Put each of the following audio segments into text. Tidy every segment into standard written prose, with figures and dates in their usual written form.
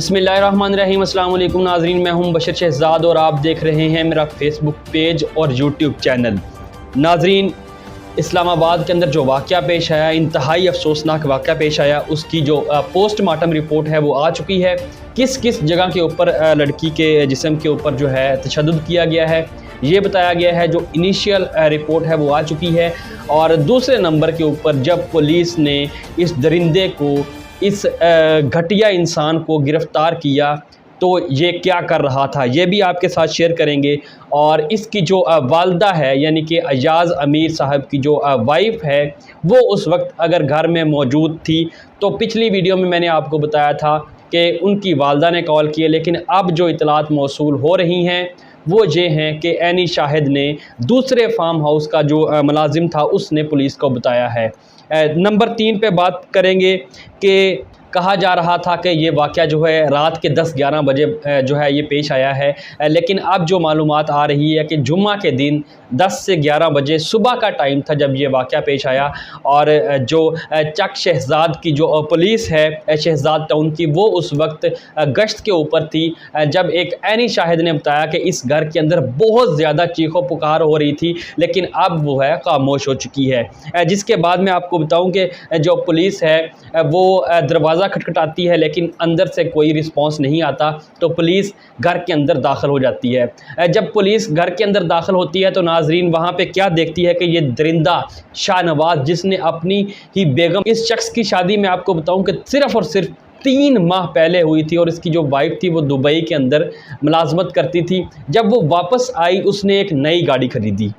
बिस्मिल्लाहिर्रहमानिर्रहीम। अस्सलाम वालेकुम नाज़रीन, मैं हूं बशर शहजाद और आप देख रहे हैं मेरा फेसबुक पेज और यूट्यूब चैनल। नाज़रीन, इस्लामाबाद के अंदर जो वाक़या पेश आया, इंतहाई अफसोसनाक वाक़या पेश आया, उसकी जो पोस्टमार्टम रिपोर्ट है वो आ चुकी है। किस किस जगह के ऊपर लड़की के जिस्म के ऊपर जो है तशद्दुद किया गया है ये बताया गया है। जो इनिशियल रिपोर्ट है वो आ चुकी है। और दूसरे नंबर के ऊपर जब पुलिस ने इस दरिंदे को, इस घटिया इंसान को गिरफ़्तार किया तो ये क्या कर रहा था ये भी आपके साथ शेयर करेंगे। और इसकी जो वालदा है यानी कि अयाज़ अमीर साहब की जो वाइफ है वो उस वक्त अगर घर में मौजूद थी तो पिछली वीडियो में मैंने आपको बताया था कि उनकी वालदा ने कॉल किए, लेकिन अब जो इतलात मौसूल हो रही हैं वो ये हैं कि एनी शाहिद ने दूसरे फार्म हाउस का जो मुलाजिम था उसने पुलिस को बताया है। नंबर 3 पे बात करेंगे कि कहा जा रहा था कि ये वाक़या जो है रात के 10-11 बजे जो है ये पेश आया है, लेकिन अब जो मालूमात आ रही है कि जुम्मा के दिन 10 से 11 बजे सुबह का टाइम था जब ये वाक़या पेश आया। और जो चक शहजाद की जो पुलिस है शहजाद टाउन की, वो उस वक्त गश्त के ऊपर थी जब एक एनी शाहिद ने बताया कि इस घर के अंदर बहुत ज़्यादा चीखों पुकार हो रही थी, लेकिन अब वो है खामोश हो चुकी है। जिसके बाद मैं आपको बताऊं कि जो पुलिस है वो दरवाज़ा खटखटाती है लेकिन अंदर से कोई रिस्पांस नहीं आता, तो पुलिस घर के अंदर दाखिल हो जाती है। जब पुलिस घर के अंदर दाखिल होती है तो नाजरीन वहाँ पे क्या देखती है कि ये दरिंदा शाहनवाज, जिसने अपनी ही बेगम, इस शख्स की शादी में आपको बताऊं कि सिर्फ़ और सिर्फ 3 माह पहले हुई थी और इसकी जो वाइफ थी वो दुबई के अंदर मुलाजमत करती थी। जब वो वापस आई उसने एक नई गाड़ी ख़रीदी।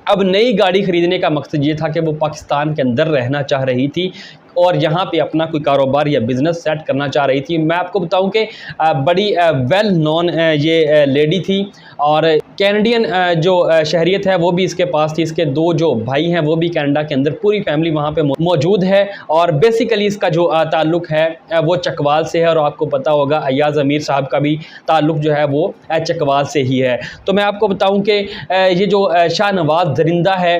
अब नई गाड़ी ख़रीदने का मकसद ये था कि वो पाकिस्तान के अंदर रहना चाह रही थी और यहाँ पे अपना कोई कारोबार या बिज़नेस सेट करना चाह रही थी। मैं आपको बताऊं कि बड़ी वेल नोन ये लेडी थी और कैनेडियन जो शहरियत है वो भी इसके पास थी। इसके 2 जो भाई हैं वो भी कनाडा के अंदर, पूरी फैमिली वहाँ पे मौजूद है। और बेसिकली इसका जो ताल्लुक़ है वो चकवाल से है और आपको पता होगा अयाज़ अमीर साहब का भी ताल्लुक़ जो है वो चकवाल से ही है। तो मैं आपको बताऊं कि ये जो शाहनवाज दरिंदा है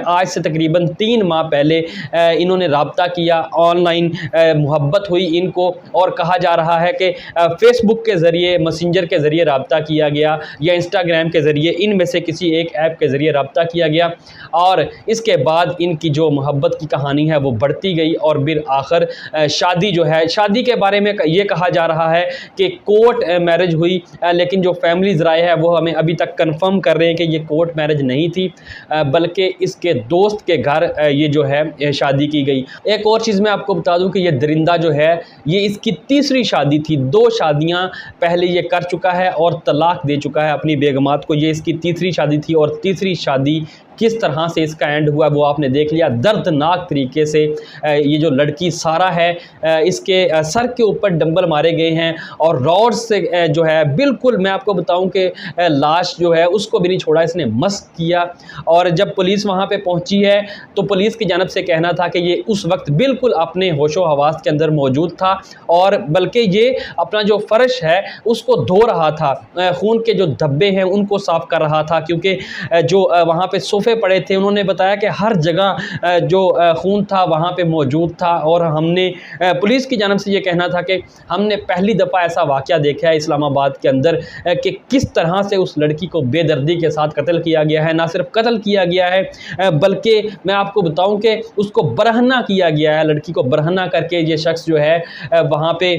आज से तकरीबन 3 माह पहले इन्होंने रब्ता किया, ऑनलाइन मोहब्बत हुई इनको और कहा जा रहा है कि फ़ेसबुक के ज़रिए, मैसेंजर के ज़रिए रब्ता किया गया या इंस्टाग्राम के ज़रिए, इनमें से किसी एक ऐप के ज़रिए रब्ता किया गया। और इसके बाद इनकी जो मोहब्बत की कहानी है वो बढ़ती गई और फिर आखिर शादी जो है, शादी के बारे में ये कहा जा रहा है कि कोर्ट मैरिज हुई, लेकिन जो फैमिली ज़राए है वो हमें अभी तक कंफर्म कर रहे हैं कि ये कोर्ट मैरिज नहीं थी बल्कि इसके दोस्त के घर ये जो है शादी की गई। एक और चीज़ मैं आपको बता दूं कि ये दरिंदा जो है ये इसकी तीसरी शादी थी। 2 शादियां पहले ये कर चुका है और तलाक दे चुका है अपनी बेगमात को। ये इसकी तीसरी शादी थी और तीसरी शादी किस तरह से इसका एंड हुआ वो आपने देख लिया। दर्दनाक तरीके से ये जो लड़की सारा है इसके सर के ऊपर डंबल मारे गए हैं और रॉड से जो है बिल्कुल, मैं आपको बताऊं कि लाश जो है उसको भी नहीं छोड़ा, इसने मस्त किया। और जब पुलिस वहां पे पहुंची है तो पुलिस की जानब से कहना था कि ये उस वक्त बिल्कुल अपने होशो हवास के अंदर मौजूद था और बल्कि ये अपना जो फ़र्श है उसको धो रहा था, खून के जो धब्बे हैं उनको साफ़ कर रहा था, क्योंकि जो वहाँ पे सोफ़े पड़े थे उन्होंने बताया कि हर जगह जो खून था वहाँ पे मौजूद था। और हमने पुलिस की जानब से ये कहना था कि हमने पहली दफ़ा ऐसा वाक़या देखा है इस्लामाबाद के अंदर कि किस तरह से उस लड़की को बेदर्दी के साथ कत्ल किया गया है। ना सिर्फ कत्ल किया गया है बल्कि मैं आपको बताऊं कि उसको बरहना किया गया है। लड़की को बरहना करके ये शख्स जो है वहाँ पे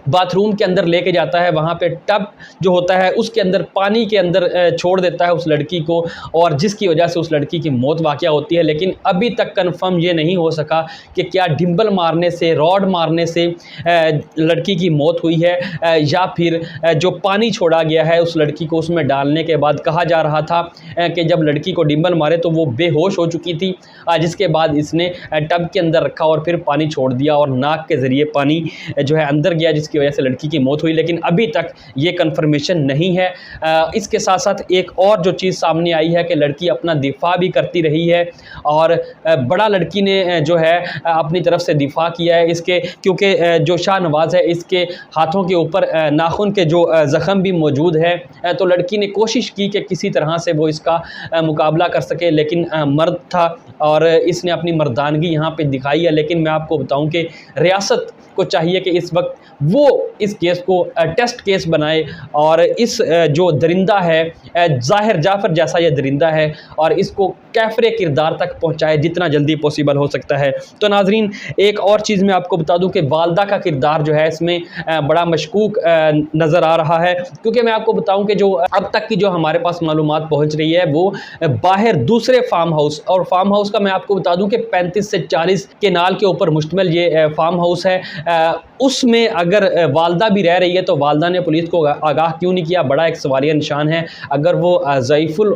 बाथरूम के अंदर लेके जाता है, वहाँ पे टब जो होता है उसके अंदर पानी के अंदर छोड़ देता है उस लड़की को और जिसकी वजह से उस लड़की की मौत वाक़या होती है। लेकिन अभी तक कंफर्म ये नहीं हो सका कि क्या डिंबल मारने से, रॉड मारने से लड़की की मौत हुई है या फिर जो पानी छोड़ा गया है उस लड़की को उसमें डालने के बाद। कहा जा रहा था कि जब लड़की को डिंबल मारे तो वो बेहोश हो चुकी थी, जिसके बाद इसने टब के अंदर रखा और फिर पानी छोड़ दिया और नाक के ज़रिए पानी जो है अंदर गया जिसकी वजह से लड़की की मौत हुई। लेकिन अभी तक ये कंफर्मेशन नहीं है। इसके साथ साथ एक और जो चीज़ सामने आई है कि लड़की अपना दिफा भी करती रही है और बड़ा लड़की ने जो है अपनी तरफ से दिफा किया है इसके, क्योंकि जो शाहनवाज है इसके हाथों के ऊपर नाखून के जो ज़ख़म भी मौजूद है, तो लड़की ने कोशिश की कि किसी तरह से वो इसका मुकाबला कर सके, लेकिन मर्द था और इसने अपनी मर्दानगी यहाँ पे दिखाई है। लेकिन मैं आपको बताऊँ कि रियासत को चाहिए कि इस वक्त वो वो इस केस को टेस्ट केस बनाए और इस जो दरिंदा है, ज़ाहिर जाफ़र जैसा ये दरिंदा है, और इसको कैफ़रे किरदार तक पहुँचाए जितना जल्दी पॉसिबल हो सकता है। तो नाज़रीन, एक और चीज़ मैं आपको बता दूं कि वालदा का किरदार जो है इसमें बड़ा मशकूक नज़र आ रहा है, क्योंकि मैं आपको बताऊं कि जो अब तक की जो हमारे पास मालूमात पहुंच रही है वो बाहर दूसरे फार्म हाउस, और फार्म हाउस का मैं आपको बता दूं कि 35 से 40 केनाल के ऊपर मुश्तमिल ये फार्म हाउस है। उसमें अगर वालदा भी रह रही है तो वालदा ने पुलिस को आगाह क्यों नहीं किया? बड़ा एक सवालिया निशान है। अगर वो ज़ईफ़ुल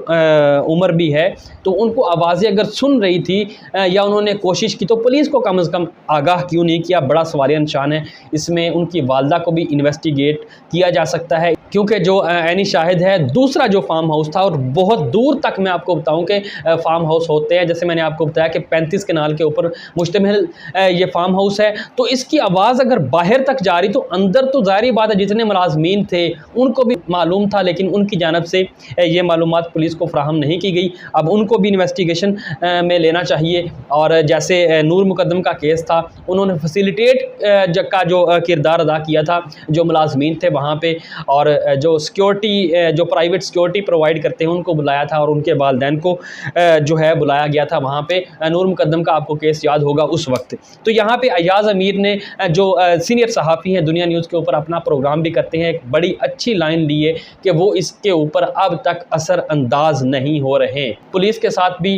उम्र भी है तो उनको आवाज़ें अगर सुन रही थी या उन्होंने कोशिश की तो पुलिस को कम से कम आगाह क्यों नहीं किया? बड़ा सवालिया निशान है। इसमें उनकी वालदा को भी इन्वेस्टिगेट किया जा सकता है, क्योंकि जो ऐनी शाहिद है दूसरा जो फार्म हाउस था, और बहुत दूर तक मैं आपको बताऊं कि फार्म हाउस होते हैं, जैसे मैंने आपको बताया कि 35 केनाल के ऊपर मुश्तमिल ये फार्म हाउस है, तो इसकी आवाज़ अगर बाहर तक जा रही तो अंदर तो ज़ाहिर बात है जितने मुलाजमीन थे उनको भी मालूम था, लेकिन उनकी जानब से ये मालूमात पुलिस को फ्राहम नहीं की गई। अब उनको भी इन्वेस्टिगेशन में लेना चाहिए। और जैसे नूर मुकद्दम का केस था, उन्होंने फैसिलिटेट का जो किरदार अदा किया था, जो मुलाजमीन थे वहाँ पे, और जो सिक्योरिटी जो प्राइवेट सिक्योरिटी प्रोवाइड करते हैं उनको बुलाया था, और उनके वालिदैन को जो है बुलाया गया था वहाँ पे। नूर मुकद्दम का आपको केस याद होगा उस वक्त। तो यहाँ पे अयाज अमीर ने जो सीनियर सहाफ़ी हैं दुनिया न्यूज़ के ऊपर अपना प्रोग्राम भी करते हैं, एक बड़ी अच्छी लाइन ली है कि वो इसके ऊपर अब तक असरअंदाज नहीं हो रहे। पुलिस के साथ भी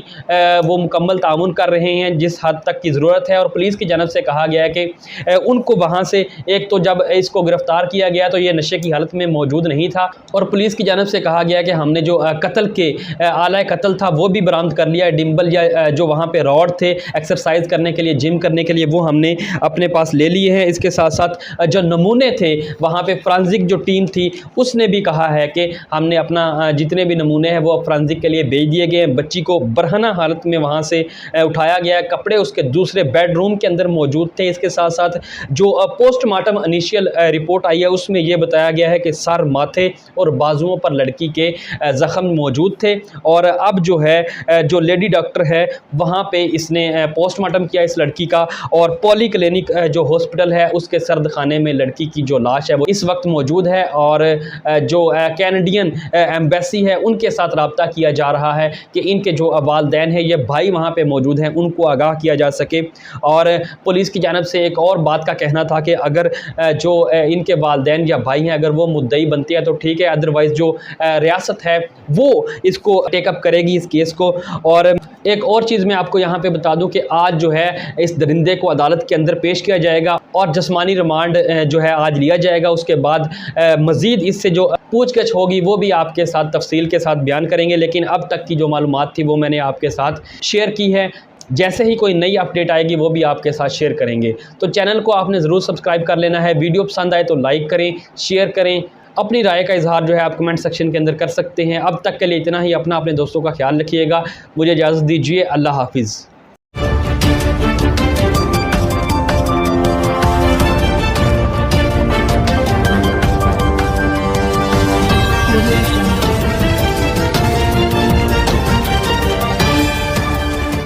वो मुकम्मल ताउन कर रहे हैं जिस हद तक की ज़रूरत है, और पुलिस की जानब से कहा गया है कि उनको वहाँ से, एक तो जब इसको गिरफ़्तार किया गया तो ये नशे की हालत में मौजूद नहीं था, और पुलिस की जानब से कहा गया कि हमने जो कत्ल के आला कत्ल था वो भी बरामद कर लिया है। डिम्बल या जो वहाँ पे रॉड थे एक्सरसाइज करने के लिए, जिम करने के लिए, वो हमने अपने पास ले लिए हैं। इसके साथ साथ जो नमूने थे वहाँ पे फ्रांसिक जो टीम थी उसने भी कहा है कि हमने अपना जितने भी नमूने हैं वो फ्रांसिक के लिए भेज दिए गए। बच्ची को बरहना हालत में वहाँ से उठाया गया, कपड़े उसके दूसरे बेडरूम के अंदर मौजूद थे। इसके साथ साथ जो पोस्टमार्टम इनिशियल रिपोर्ट आई है उसमें यह बताया गया है कि सर, माथे और बाजुओं पर लड़की के ज़ख्म मौजूद थे, और अब जो है जो लेडी डॉक्टर है वहाँ पे इसने पोस्टमार्टम किया इस लड़की का, और पॉली क्लिनिक जो हॉस्पिटल है उसके सर्द खाने में लड़की की जो लाश है वो इस वक्त मौजूद है, और जो कैनेडियन एम्बेसी है उनके साथ रब्ता किया जा रहा है कि इनके जो वालिदैन हैं, ये भाई वहाँ पे मौजूद हैं, उनको आगाह किया जा सके। और पुलिस की जानब से एक और बात का कहना था कि अगर जो इनके वालिदैन या भाई हैं अगर वो मुद्दई बनते हैं तो ठीक है, अदरवाइज़ जो रियासत है वो इसको टेकअप करेगी इस केस को। और एक और चीज़ मैं आपको यहाँ पे बता दूं कि आज जो है इस दरिंदे को अदालत के अंदर पेश किया जाएगा और जिस्मानी रिमांड जो है आज लिया जाएगा। उसके बाद मज़ीद इससे जो पूछगछ होगी वो भी आपके साथ तफसील के साथ बयान करेंगे, लेकिन अब तक की जो मालूमात थी वो मैंने आपके साथ शेयर की है। जैसे ही कोई नई अपडेट आएगी वो भी आपके साथ शेयर करेंगे। तो चैनल को आपने ज़रूर सब्सक्राइब कर लेना है। वीडियो पसंद आए तो लाइक करें, शेयर करें। अपनी राय का इजहार जो है आप कमेंट सेक्शन के अंदर कर सकते हैं। अब तक के लिए इतना ही। अपना अपने दोस्तों का ख्याल रखिएगा। मुझे इजाज़त दीजिए। अल्लाह हाफिज़।